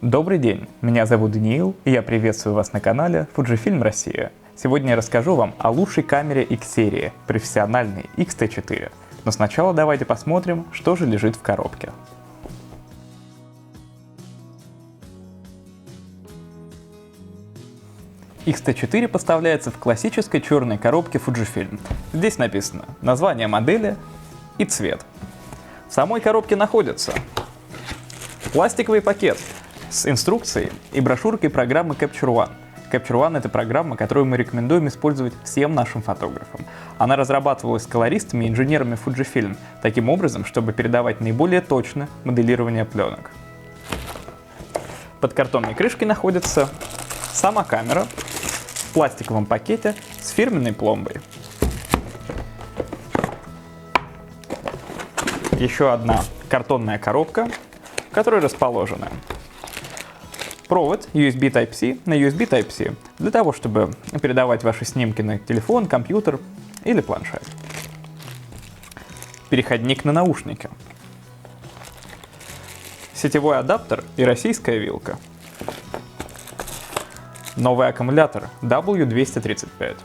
Добрый день, меня зовут Даниил, и я приветствую вас на канале Fujifilm Россия. Сегодня я расскажу вам о лучшей камере X-серии, профессиональной X-T4. Но сначала давайте посмотрим, что же лежит в коробке. X-T4 поставляется в классической черной коробке Fujifilm. Здесь написано название модели и цвет. В самой коробке находится пластиковый пакет с инструкцией и брошюркой программы Capture One. Capture One — это программа, которую мы рекомендуем использовать всем нашим фотографам. Она разрабатывалась колористами и инженерами Fujifilm таким образом, чтобы передавать наиболее точно моделирование пленок. Под картонной крышкой находится сама камера в пластиковом пакете с фирменной пломбой. Еще одна картонная коробка, в которой расположены провод USB Type-C на USB Type-C для того, чтобы передавать ваши снимки на телефон, компьютер или планшет. Переходник на наушники. Сетевой адаптер и российская вилка. Новый аккумулятор W235.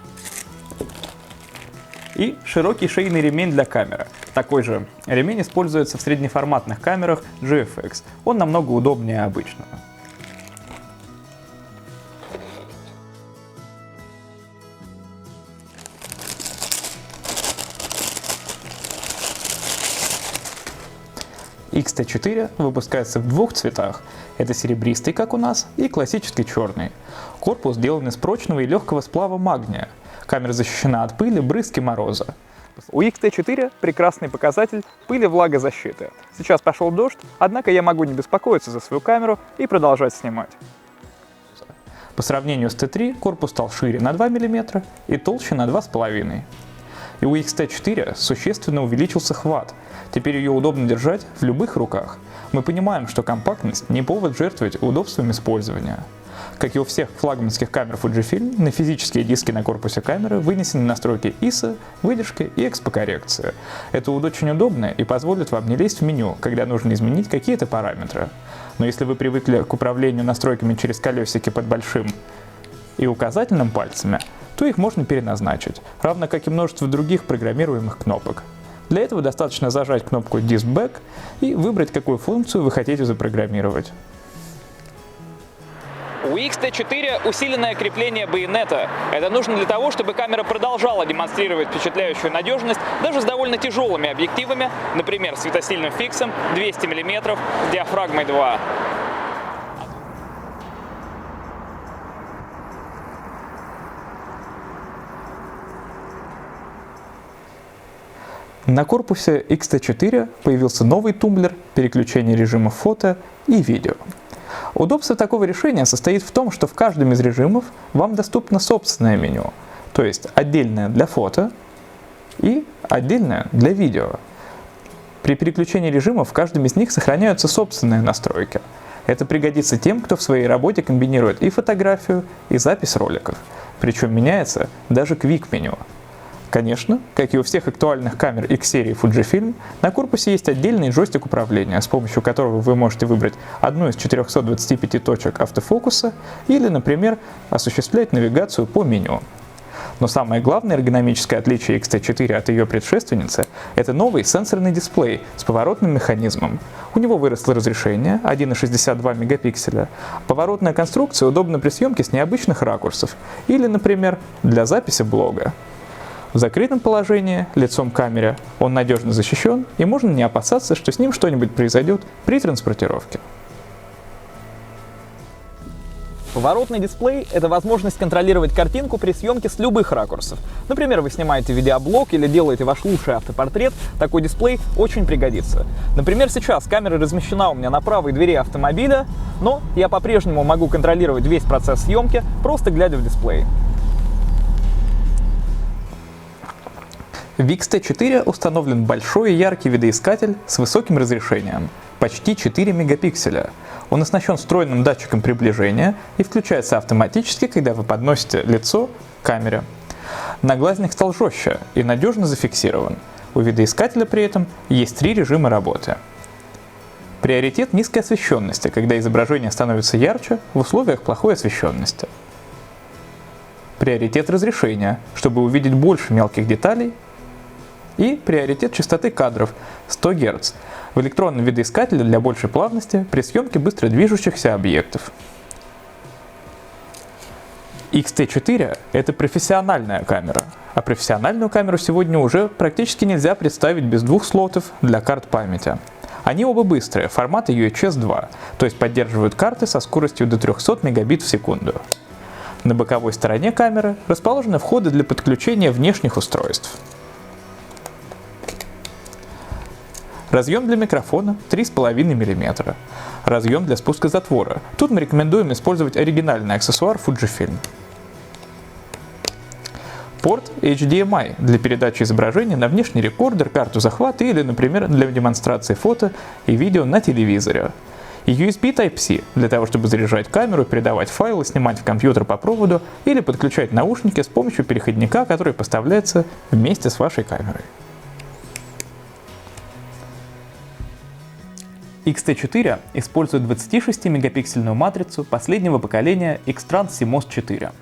И широкий шейный ремень для камеры. Такой же ремень используется в среднеформатных камерах GFX. Он намного удобнее обычного. X-T4 выпускается в двух цветах. Это серебристый, как у нас, и классический черный. Корпус сделан из прочного и легкого сплава магния. Камера защищена от пыли, брызг и мороза. У X-T4 прекрасный показатель пыли-влагозащиты. Сейчас пошел дождь, однако я могу не беспокоиться за свою камеру и продолжать снимать. По сравнению с T3 корпус стал шире на 2 мм и толще на 2,5 мм. И у X-T4 существенно увеличился хват. Теперь ее удобно держать в любых руках. Мы понимаем, что компактность не повод жертвовать удобством использования. Как и у всех флагманских камер Fujifilm, на физические диски на корпусе камеры вынесены настройки ISO, выдержки и экспокоррекции. Это очень удобно и позволит вам не лезть в меню, когда нужно изменить какие-то параметры. Но если вы привыкли к управлению настройками через колесики под большим и указательным пальцами, то их можно переназначить, равно как и множество других программируемых кнопок. Для этого достаточно зажать кнопку Disk Back и выбрать, какую функцию вы хотите запрограммировать. У X-T4 усиленное крепление байонета. Это нужно для того, чтобы камера продолжала демонстрировать впечатляющую надежность даже с довольно тяжелыми объективами, например, светосильным фиксом 200 мм с диафрагмой 2. На корпусе X-T4 появился новый тумблер переключения режимов фото и видео. Удобство такого решения состоит в том, что в каждом из режимов вам доступно собственное меню, то есть отдельное для фото и отдельное для видео. При переключении режимов в каждом из них сохраняются собственные настройки. Это пригодится тем, кто в своей работе комбинирует и фотографию, и запись роликов. Причем меняется даже квик-меню. Конечно, как и у всех актуальных камер X-серии Fujifilm, на корпусе есть отдельный джойстик управления, с помощью которого вы можете выбрать одну из 425 точек автофокуса или, например, осуществлять навигацию по меню. Но самое главное эргономическое отличие X-T4 от ее предшественницы – это новый сенсорный дисплей с поворотным механизмом. У него выросло разрешение 1,62 мегапикселя. Поворотная конструкция удобна при съемке с необычных ракурсов или, например, для записи блога. В закрытом положении, лицом к камере, он надежно защищен, и можно не опасаться, что с ним что-нибудь произойдет при транспортировке. Поворотный дисплей – это возможность контролировать картинку при съемке с любых ракурсов. Например, вы снимаете видеоблог или делаете ваш лучший автопортрет, такой дисплей очень пригодится. Например, сейчас камера размещена у меня на правой двери автомобиля, но я по-прежнему могу контролировать весь процесс съемки, просто глядя в дисплей. В X-T4 установлен большой и яркий видоискатель с высоким разрешением – почти 4 мегапикселя. Он оснащен встроенным датчиком приближения и включается автоматически, когда вы подносите лицо к камере. Наглазник стал жестче и надежно зафиксирован. У видоискателя при этом есть 3 режима работы. Приоритет низкой освещенности, когда изображение становится ярче в условиях плохой освещенности. Приоритет разрешения, чтобы увидеть больше мелких деталей. И приоритет частоты кадров 100 Гц в электронном видоискателе для большей плавности при съемке быстро движущихся объектов. X-T4 – это профессиональная камера, а профессиональную камеру сегодня уже практически нельзя представить без двух слотов для карт памяти. Они оба быстрые, формата UHS 2, то есть поддерживают карты со скоростью до 300 мегабит в секунду. На боковой стороне камеры расположены входы для подключения внешних устройств. Разъем для микрофона 3,5 мм. Разъем для спуска затвора. Тут мы рекомендуем использовать оригинальный аксессуар Fujifilm. Порт HDMI для передачи изображения на внешний рекордер, карту захвата или, например, для демонстрации фото и видео на телевизоре. И USB Type-C для того, чтобы заряжать камеру, передавать файлы, снимать в компьютер по проводу или подключать наушники с помощью переходника, который поставляется вместе с вашей камерой. X-T4 использует 26-мегапиксельную матрицу последнего поколения X-Trans CMOS 4.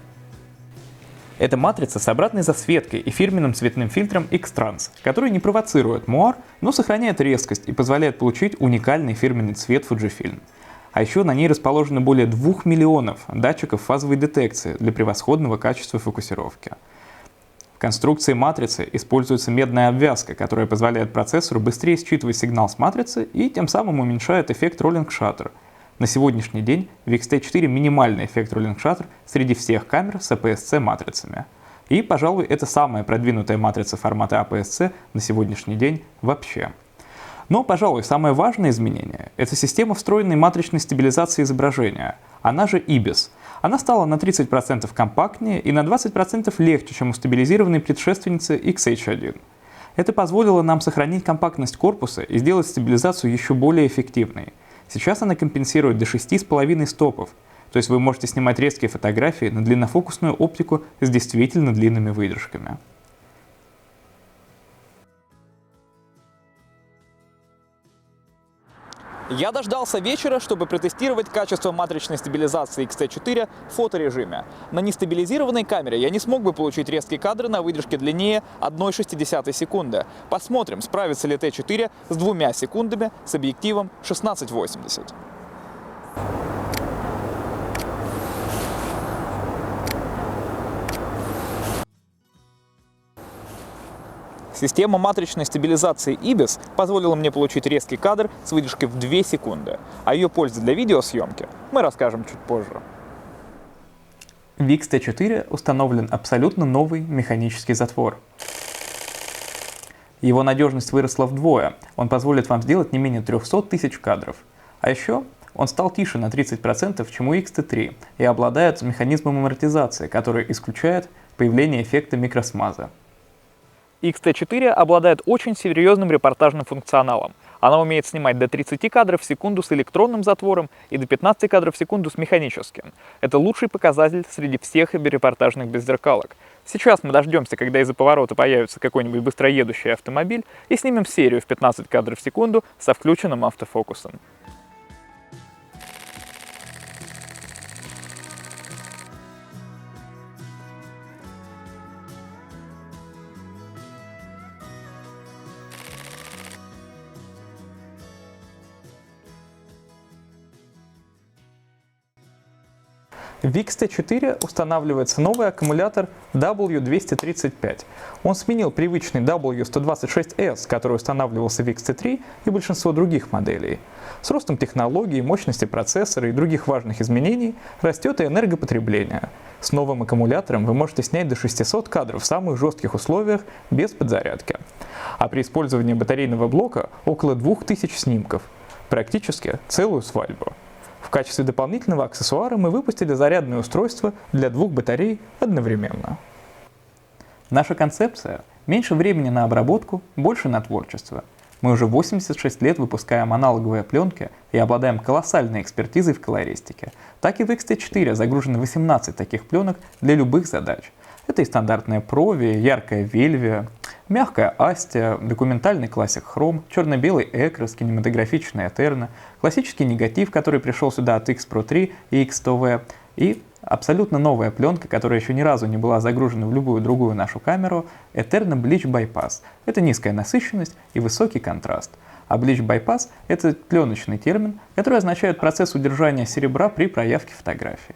Это матрица с обратной засветкой и фирменным цветным фильтром X-Trans, который не провоцирует муар, но сохраняет резкость и позволяет получить уникальный фирменный цвет Fujifilm. А еще на ней расположено более 2 миллионов датчиков фазовой детекции для превосходного качества фокусировки. В конструкции матрицы используется медная обвязка, которая позволяет процессору быстрее считывать сигнал с матрицы и тем самым уменьшает эффект Rolling Shutter. На сегодняшний день в X-T4 минимальный эффект Rolling Shutter среди всех камер с APS-C матрицами. И, пожалуй, это самая продвинутая матрица формата APS-C на сегодняшний день вообще. Но, пожалуй, самое важное изменение – это система встроенной матричной стабилизации изображения, она же IBIS. Она стала на 30% компактнее и на 20% легче, чем у стабилизированной предшественницы XH1. Это позволило нам сохранить компактность корпуса и сделать стабилизацию еще более эффективной. Сейчас она компенсирует до 6,5 стопов, то есть вы можете снимать резкие фотографии на длиннофокусную оптику с действительно длинными выдержками. Я дождался вечера, чтобы протестировать качество матричной стабилизации X-T4 в фоторежиме. На нестабилизированной камере я не смог бы получить резкие кадры на выдержке длиннее 1/60 секунды. Посмотрим, справится ли T4 с 2 секундами с объективом 16-80. Система матричной стабилизации IBIS позволила мне получить резкий кадр с выдержкой в 2 секунды. О ее пользе для видеосъемки мы расскажем чуть позже. В X-T4 установлен абсолютно новый механический затвор. Его надежность выросла вдвое, он позволит вам сделать не менее 300 тысяч кадров. А еще он стал тише на 30%, чем у X-T3, и обладает механизмом амортизации, который исключает появление эффекта микросмаза. X-T4 обладает очень серьезным репортажным функционалом. Она умеет снимать до 30 кадров в секунду с электронным затвором и до 15 кадров в секунду с механическим. Это лучший показатель среди всех репортажных беззеркалок. Сейчас мы дождемся, когда из-за поворота появится какой-нибудь быстроедущий автомобиль, и снимем серию в 15 кадров в секунду со включенным автофокусом. В X-T4 устанавливается новый аккумулятор W235. Он сменил привычный W126S, который устанавливался в X-T3 и большинство других моделей. С ростом технологий, мощности процессора и других важных изменений растет и энергопотребление. С новым аккумулятором вы можете снять до 600 кадров в самых жестких условиях без подзарядки. А при использовании батарейного блока около 2000 снимков. Практически целую свадьбу. В качестве дополнительного аксессуара мы выпустили зарядное устройство для 2 батарей одновременно. Наша концепция – меньше времени на обработку, больше на творчество. Мы уже 86 лет выпускаем аналоговые пленки и обладаем колоссальной экспертизой в колористике. Так и в X-T4 загружено 18 таких пленок для любых задач. Это и стандартная прови, яркая вельвия, Мягкая Астия, документальный классик Хром, черно-белый Экрос, кинематографичный Этерна, классический негатив, который пришел сюда от X Pro 3 и X100V, и абсолютно новая пленка, которая еще ни разу не была загружена в любую другую нашу камеру, Eterna Bleach Bypass. Это низкая насыщенность и высокий контраст. А Bleach Bypass — это пленочный термин, который означает процесс удержания серебра при проявке фотографии.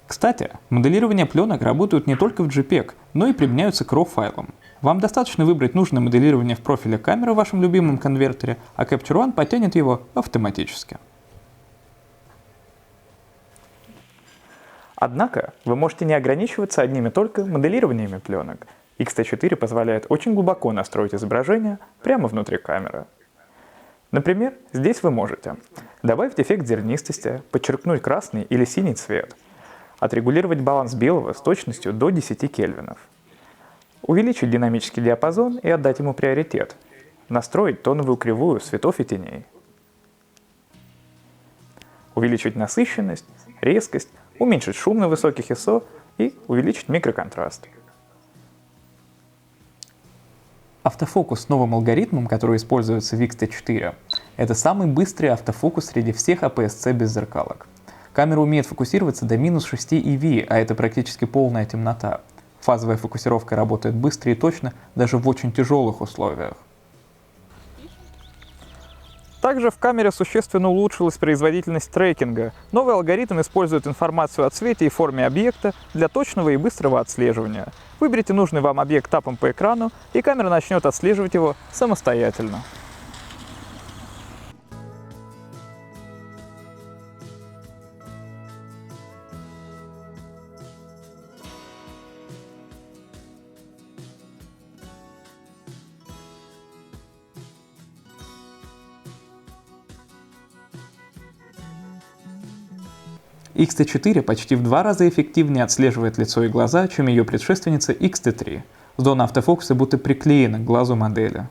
Кстати, моделирование пленок работают не только в JPEG, но и применяются к RAW-файлам. Вам достаточно выбрать нужное моделирование в профиле камеры в вашем любимом конвертере, а Capture One потянет его автоматически. Однако вы можете не ограничиваться одними только моделированиями пленок. X-T4 позволяет очень глубоко настроить изображение прямо внутри камеры. Например, здесь вы можете добавить эффект зернистости, подчеркнуть красный или синий цвет, отрегулировать баланс белого с точностью до 10 кельвинов, увеличить динамический диапазон и отдать ему приоритет, настроить тоновую кривую цветов и теней, увеличить насыщенность, резкость, уменьшить шум на высоких ISO и увеличить микроконтраст. Автофокус с новым алгоритмом, который используется в X-T4, это самый быстрый автофокус среди всех APS-C без зеркалок. Камера умеет фокусироваться до минус 6 EV, а это практически полная темнота. Фазовая фокусировка работает быстро и точно даже в очень тяжелых условиях. Также в камере существенно улучшилась производительность трекинга. Новый алгоритм использует информацию о цвете и форме объекта для точного и быстрого отслеживания. Выберите нужный вам объект тапом по экрану, и камера начнет отслеживать его самостоятельно. X-T4 почти в 2 раза эффективнее отслеживает лицо и глаза, чем ее предшественница X-T3. Зона автофокуса будто приклеена к глазу модели.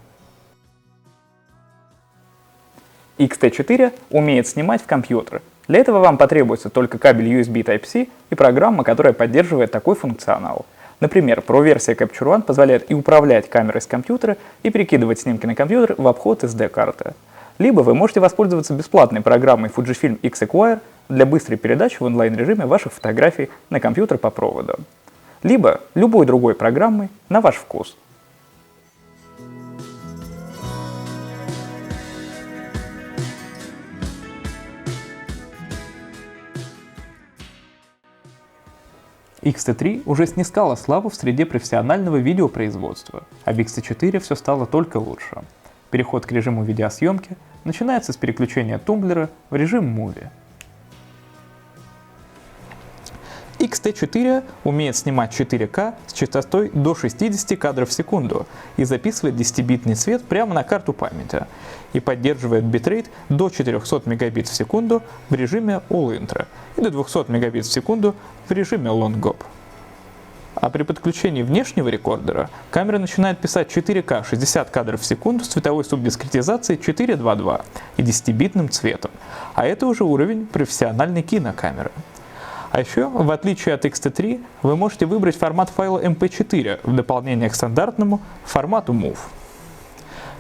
X-T4 умеет снимать в компьютер. Для этого вам потребуется только кабель USB Type-C и программа, которая поддерживает такой функционал. Например, Pro-версия Capture One позволяет и управлять камерой с компьютера, и перекидывать снимки на компьютер в обход SD-карты. Либо вы можете воспользоваться бесплатной программой Fujifilm X-Acquire для быстрой передачи в онлайн-режиме ваших фотографий на компьютер по проводу. Либо любой другой программой на ваш вкус. X-T3 уже снискала славу в среде профессионального видеопроизводства, а в X-T4 все стало только лучше. Переход к режиму видеосъемки начинается с переключения тумблера в режим Movie. X-T4 умеет снимать 4К с частотой до 60 кадров в секунду и записывает 10-битный цвет прямо на карту памяти, и поддерживает битрейт до 400 мегабит в секунду в режиме All Intro и до 200 мегабит в секунду в режиме Long GOP. А при подключении внешнего рекордера камера начинает писать 4К 60 кадров в секунду с цветовой субдискретизацией 4:2:2 и 10-битным цветом, а это уже уровень профессиональной кинокамеры. А еще, в отличие от X-T3, вы можете выбрать формат файла MP4 в дополнение к стандартному формату MOV.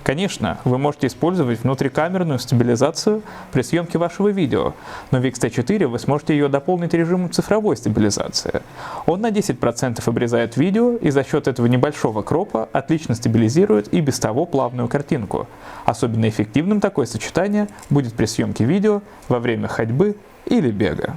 Конечно, вы можете использовать внутрикамерную стабилизацию при съемке вашего видео, но в X-T4 вы сможете ее дополнить режимом цифровой стабилизации. Он на 10% обрезает видео и за счет этого небольшого кропа отлично стабилизирует и без того плавную картинку. Особенно эффективным такое сочетание будет при съемке видео во время ходьбы или бега.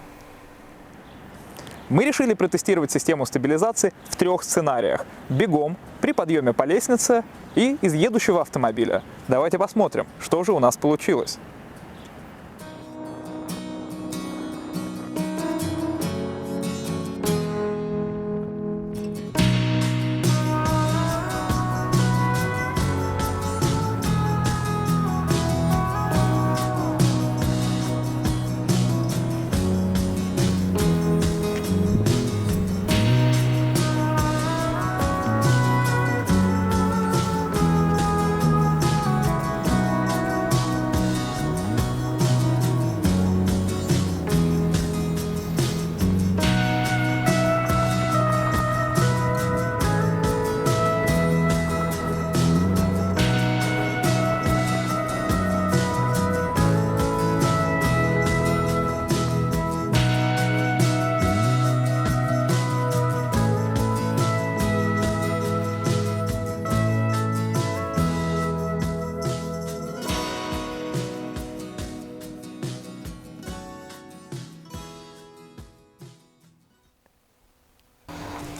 Мы решили протестировать систему стабилизации в 3 сценариях: бегом, при подъеме по лестнице и из едущего автомобиля. Давайте посмотрим, что же у нас получилось.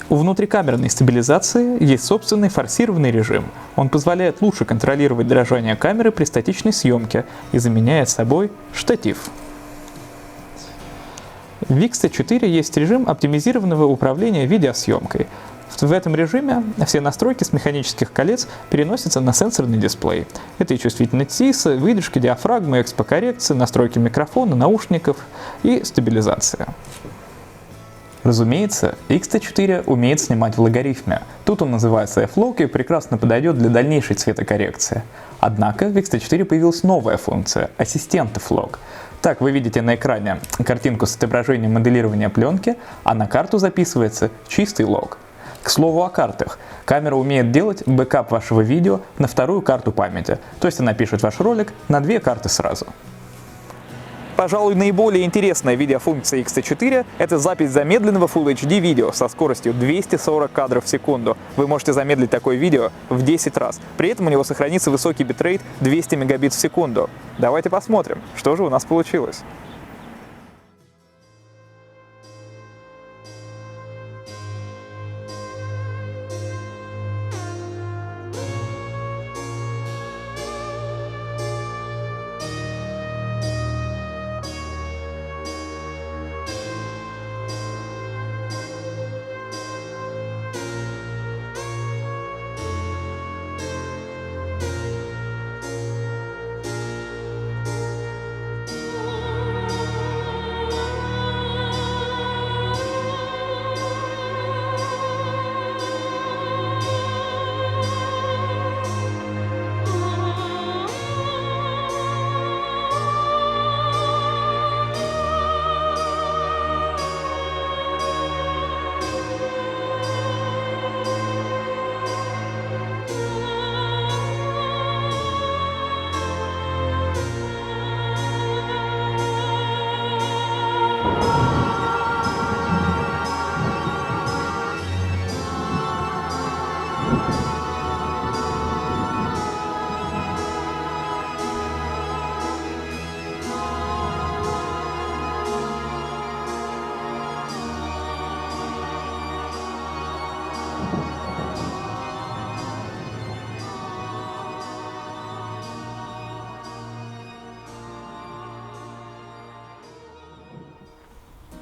У внутрикамерной стабилизации есть собственный форсированный режим. Он позволяет лучше контролировать дрожание камеры при статичной съемке и заменяет собой штатив. В X-T4 есть режим оптимизированного управления видеосъемкой. В этом режиме все настройки с механических колец переносятся на сенсорный дисплей. Это и чувствительность ТИСа, выдержки диафрагмы, экспокоррекция, настройки микрофона, наушников и стабилизация. Разумеется, X-T4 умеет снимать в логарифме. Тут он называется F-Log и прекрасно подойдет для дальнейшей цветокоррекции. Однако в X-T4 появилась новая функция – ассистент F-Log. Так, вы видите на экране картинку с отображением моделирования пленки, а на карту записывается чистый лог. К слову о картах. Камера умеет делать бэкап вашего видео на вторую карту памяти, то есть она пишет ваш ролик на 2 карты сразу. Пожалуй, наиболее интересная видеофункция X-T4 – это запись замедленного Full HD видео со скоростью 240 кадров в секунду. Вы можете замедлить такое видео в 10 раз. При этом у него сохранится высокий битрейт 200 мегабит в секунду. Давайте посмотрим, что же у нас получилось.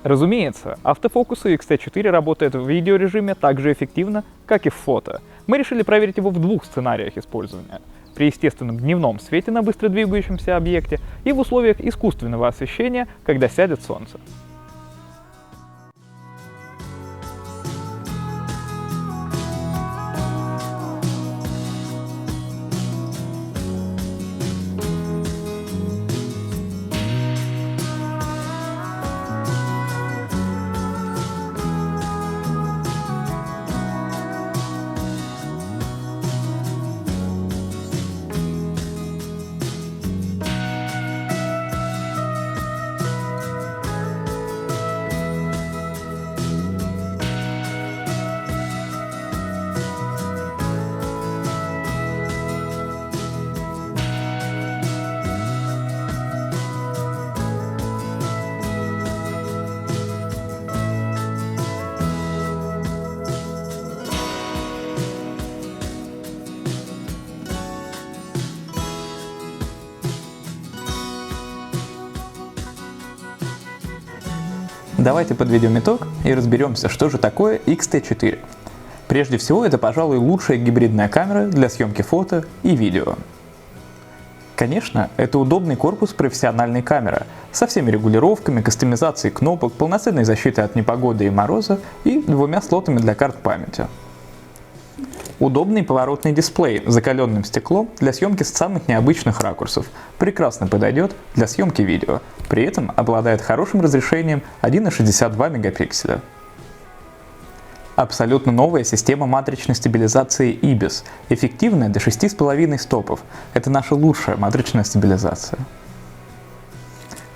Разумеется, автофокус у X-T4 работает в видеорежиме так же эффективно, как и в фото. Мы решили проверить его в 2 сценариях использования. При естественном дневном свете на быстро двигающемся объекте и в условиях искусственного освещения, когда сядет солнце. Давайте подведем итог и разберемся, что же такое X-T4. Прежде всего, это, пожалуй, лучшая гибридная камера для съемки фото и видео. Конечно, это удобный корпус профессиональной камеры со всеми регулировками, кастомизацией кнопок, полноценной защитой от непогоды и мороза и 2 слотами для карт памяти. Удобный поворотный дисплей с закаленным стеклом для съемки с самых необычных ракурсов. Прекрасно подойдет для съемки видео. При этом обладает хорошим разрешением 1,62 мегапикселя. Абсолютно новая система матричной стабилизации IBIS, эффективная до 6,5 стопов. Это наша лучшая матричная стабилизация.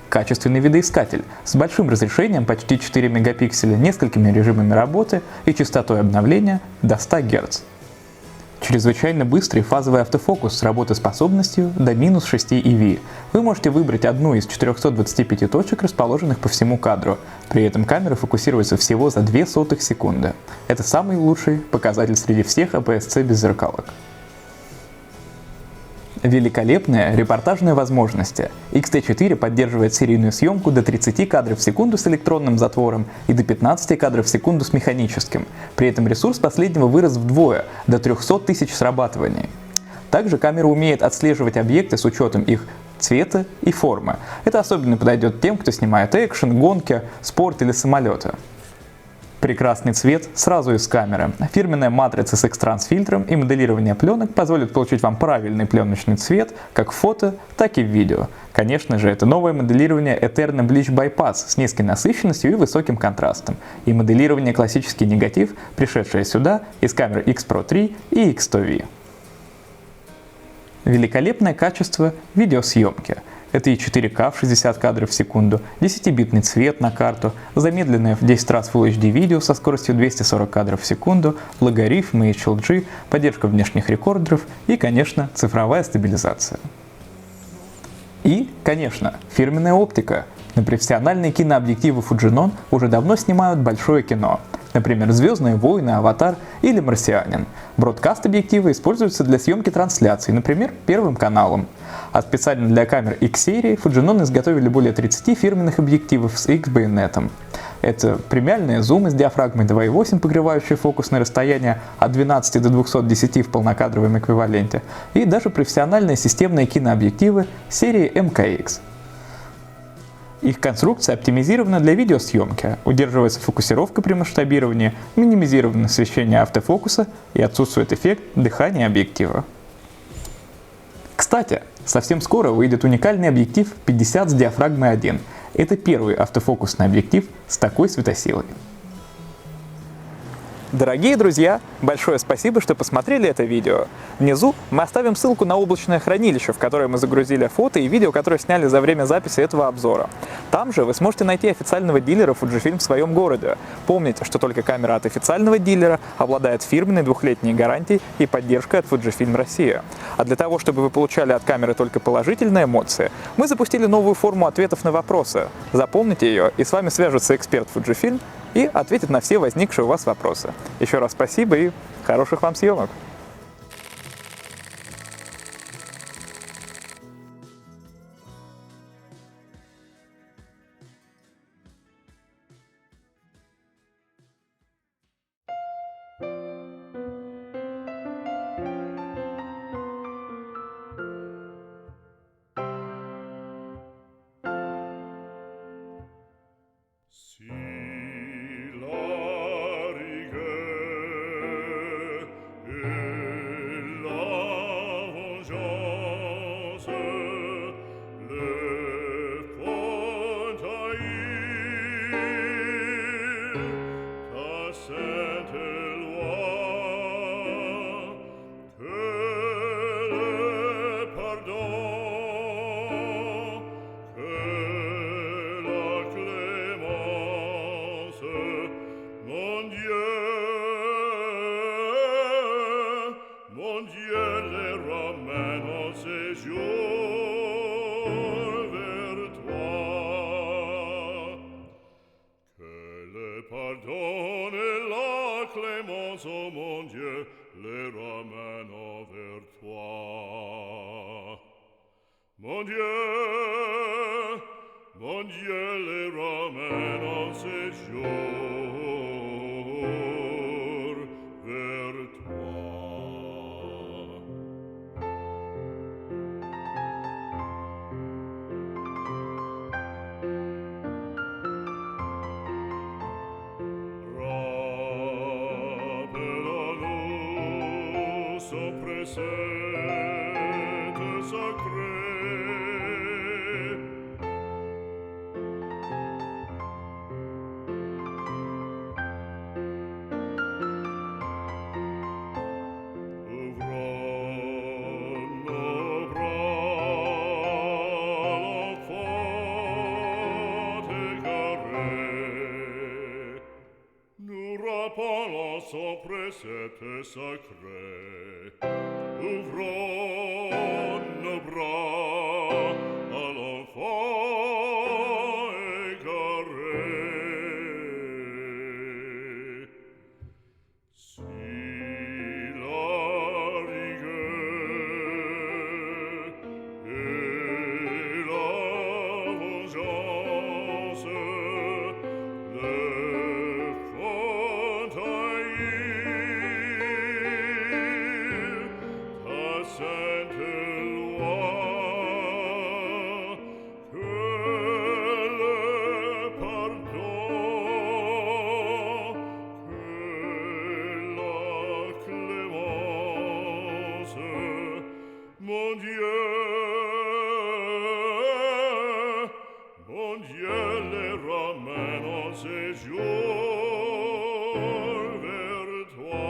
Качественный видоискатель с большим разрешением почти 4 мегапикселя, несколькими режимами работы и частотой обновления до 100 Гц. Чрезвычайно быстрый фазовый автофокус с работоспособностью до минус 6 EV. Вы можете выбрать одну из 425 точек, расположенных по всему кадру. При этом камера фокусируется всего за 0,02 секунды. Это самый лучший показатель среди всех APS-C без зеркалок. Великолепные репортажные возможности. X-T4 поддерживает серийную съемку до 30 кадров в секунду с электронным затвором и до 15 кадров в секунду с механическим. При этом ресурс последнего вырос вдвое, до 300 тысяч срабатываний. Также камера умеет отслеживать объекты с учетом их цвета и формы. Это особенно подойдет тем, кто снимает экшен, гонки, спорт или самолеты. Прекрасный цвет сразу из камеры. Фирменная матрица с X-Trans фильтром и моделирование пленок позволит получить вам правильный пленочный цвет как в фото, так и в видео. Конечно же, это новое моделирование Eterna Bleach Bypass с низкой насыщенностью и высоким контрастом. И моделирование классический негатив, пришедшее сюда из камер X Pro 3 и X100V. Великолепное качество видеосъемки. Это и 4К в 60 кадров в секунду, 10-битный цвет на карту, замедленное в 10 раз Full HD видео со скоростью 240 кадров в секунду, логарифмы, HLG, поддержка внешних рекордеров и, конечно, цифровая стабилизация. И, конечно, фирменная оптика. На профессиональные кинообъективы Fujinon уже давно снимают большое кино. Например, «Звездные войны», «Аватар» или «Марсианин». Бродкаст-объективы используются для съемки трансляций, например, Первым каналом. А специально для камер X-серии Fujinon изготовили более 30 фирменных объективов с X-байонетом. Это премиальные зумы с диафрагмой 2.8, покрывающие фокусное расстояние от 12 до 210 в полнокадровом эквиваленте, и даже профессиональные системные кинообъективы серии MKX. Их конструкция оптимизирована для видеосъемки, удерживается фокусировка при масштабировании, минимизировано освещение автофокуса и отсутствует эффект дыхания объектива. Кстати, совсем скоро выйдет уникальный объектив 50 с диафрагмой 1. Это первый автофокусный объектив с такой светосилой. Дорогие друзья, большое спасибо, что посмотрели это видео. Внизу мы оставим ссылку на облачное хранилище, в которое мы загрузили фото и видео, которые сняли за время записи этого обзора. Там же вы сможете найти официального дилера Fujifilm в своем городе. Помните, что только камера от официального дилера обладает фирменной 2-летней гарантией и поддержкой от Fujifilm Россия. А для того, чтобы вы получали от камеры только положительные эмоции, мы запустили новую форму ответов на вопросы. Запомните ее, и с вами свяжется эксперт Fujifilm и ответит на все возникшие у вас вопросы. Еще раз спасибо и хороших вам съемок! Oh mon Dieu, les ramène vers toi. Mon Dieu, les ramène en séjour vers toi. Préceptes sacrés. Ouvrons nos bras, l'enfant égaré. Nous rappelons son précepte sacré. Ouvrons nos bras à l'enfant égaré. Si la rigueur et la vengeance le font haïr ta sainte loi, que le pardon, que la clémence, mon Dieu, les ramène en séjour vers toi.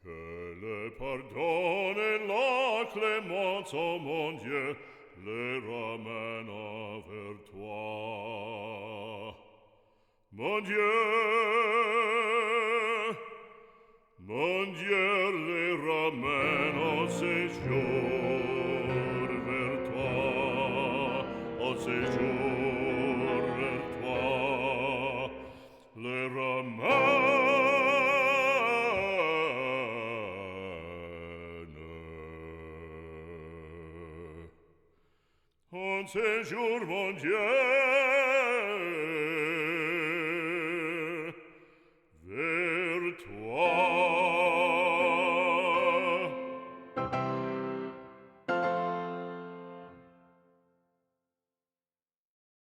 Que le pardon et la clémence, oh mon Dieu, les ramènent vers toi. Mon Dieu, les ramène en séjour vers toi, en séjour vers toi, les ramène en séjour, mon Dieu, vers toi.